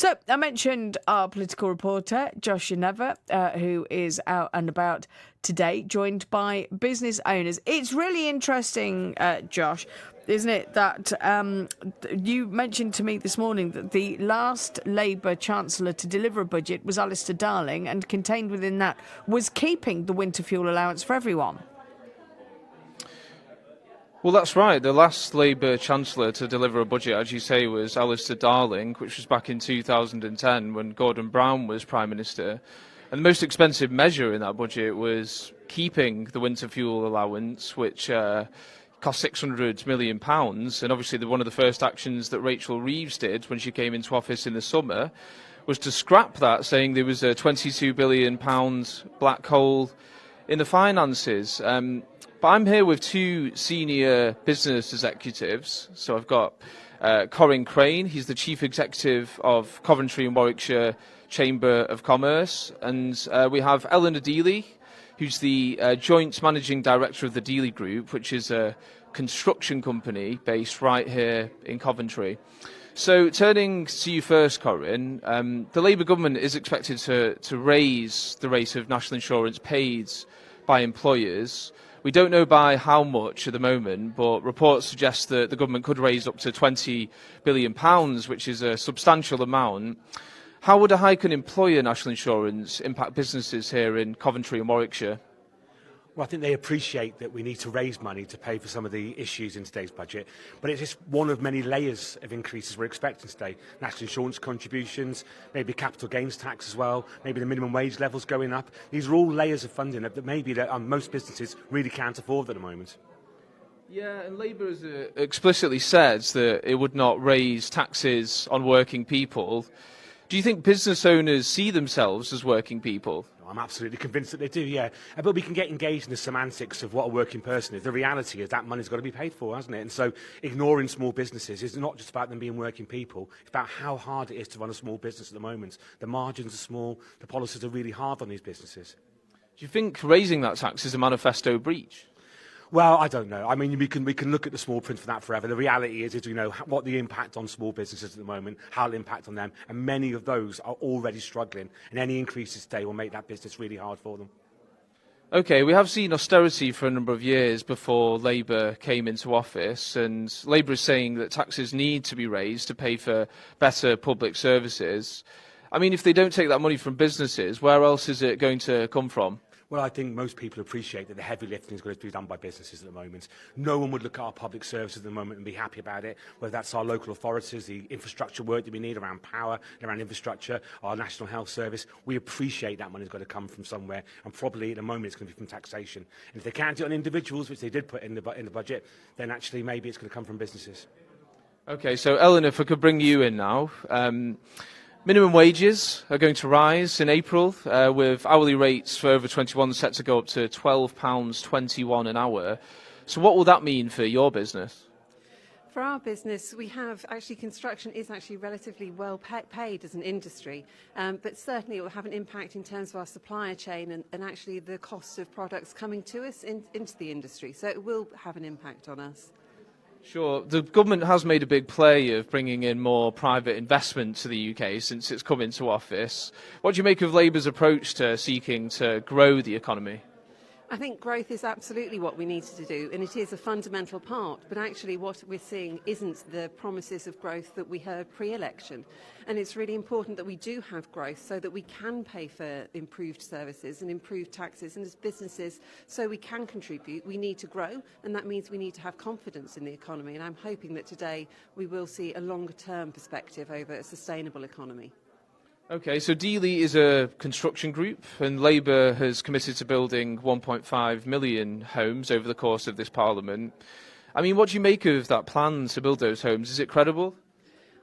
So I mentioned our political reporter, Josh Yaneva, who is out and about today, joined by business owners. It's really interesting, Josh, isn't it, that you mentioned to me this morning that the last Labour Chancellor to deliver a budget was Alistair Darling, and contained within that was keeping the winter fuel allowance for everyone. Well, that's right. The last Labour Chancellor to deliver a budget, as you say, was Alistair Darling, which was back in 2010 when Gordon Brown was Prime Minister. And the most expensive measure in that budget was keeping the winter fuel allowance, which cost £600 million. And obviously one of the first actions that Rachel Reeves did when she came into office in the summer was to scrap that, saying there was a £22 billion black hole in the finances. But I'm here with two senior business executives. So I've got Corin Crane, he's the Chief Executive of Coventry and Warwickshire Chamber of Commerce. And we have Eleanor Dealey, who's the Joint Managing Director of the Dealey Group, which is a construction company based right here in Coventry. So turning to you first, Corin, the Labour government is expected to raise the rate of national insurance paid by employers. We don't know by how much at the moment, but reports suggest that the government could raise up to £20 billion, which is a substantial amount. How would a hike in employer national insurance impact businesses here in Coventry and Warwickshire? Well, I think they appreciate that we need to raise money to pay for some of the issues in today's budget, but it's just one of many layers of increases we're expecting today. National insurance contributions, maybe capital gains tax as well, maybe the minimum wage levels going up. These are all layers of funding that maybe most businesses really can't afford at the moment. Yeah, and Labour has explicitly said that it would not raise taxes on working people. Do you think business owners see themselves as working people? I'm absolutely convinced that they do, yeah. But we can get engaged in the semantics of what a working person is. The reality is that money's got to be paid for, hasn't it? And so ignoring small businesses is not just about them being working people. It's about how hard it is to run a small business at the moment. The margins are small. The policies are really hard on these businesses. Do you think raising that tax is a manifesto breach? Well, I don't know. I mean, we can look at the small print for that forever. The reality is you know, what the impact on small businesses at the moment, how it'll impact on them, and many of those are already struggling, and any increases today will make that business really hard for them. OK, we have seen austerity for a number of years before Labour came into office, and Labour is saying that taxes need to be raised to pay for better public services. I mean, if they don't take that money from businesses, where else is it going to come from? Well, I think most people appreciate that the heavy lifting is going to be done by businesses at the moment. No one would look at our public services at the moment and be happy about it, whether that's our local authorities, the infrastructure work that we need around power, around infrastructure, our National Health Service. We appreciate that money's got to come from somewhere, and probably at the moment it's going to be from taxation. And if they can't do it on individuals, which they did put in the budget, then actually maybe it's going to come from businesses. OK, so Ellen, if I could bring you in now. Minimum wages are going to rise in April, with hourly rates for over 21 set to go up to £12.21 an hour. So what will that mean for your business? For our business, we have actually construction is actually relatively well paid as an industry, but certainly it will have an impact in terms of our supplier chain and actually the cost of products coming to us into the industry. So it will have an impact on us. Sure. The government has made a big play of bringing in more private investment to the UK since it's come into office. What do you make of Labour's approach to seeking to grow the economy? I think growth is absolutely what we need to do, and it is a fundamental part. But actually what we're seeing isn't the promises of growth that we heard pre-election. And it's really important that we do have growth so that we can pay for improved services and improved taxes. And as businesses, so we can contribute, we need to grow, and that means we need to have confidence in the economy. And I'm hoping that today we will see a longer-term perspective over a sustainable economy. OK, so Dealey is a construction group, and Labour has committed to building 1.5 million homes over the course of this Parliament. I mean, what do you make of that plan to build those homes? Is it credible?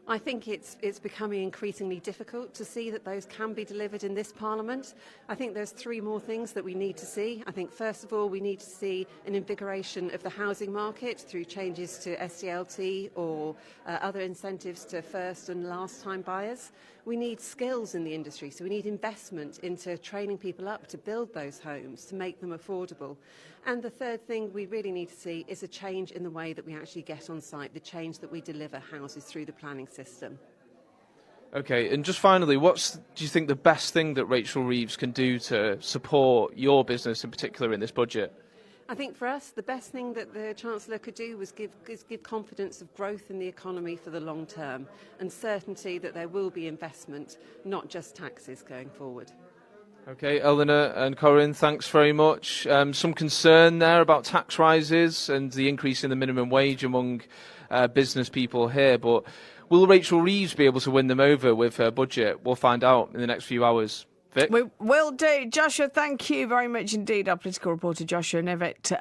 I think it's becoming increasingly difficult to see that those can be delivered in this Parliament. I think there's three more things that we need to see. I think, first of all, we need to see an invigoration of the housing market through changes to SDLT or other incentives to first and last time buyers. We need skills in the industry, so we need investment into training people up to build those homes, to make them affordable. And the third thing we really need to see is a change in the way that we actually get on site, the change that we deliver houses through the planning system. Okay, and just finally, do you think the best thing that Rachel Reeves can do to support your business in particular in this budget? I think for us, the best thing that the Chancellor could do was give confidence of growth in the economy for the long term and certainty that there will be investment, not just taxes going forward. Okay, Eleanor and Corinne, thanks very much. Some concern there about tax rises and the increase in the minimum wage among business people here, but will Rachel Reeves be able to win them over with her budget? We'll find out in the next few hours. Vic? We will do. Joshua, thank you very much indeed. Our political reporter Joshua Nevitt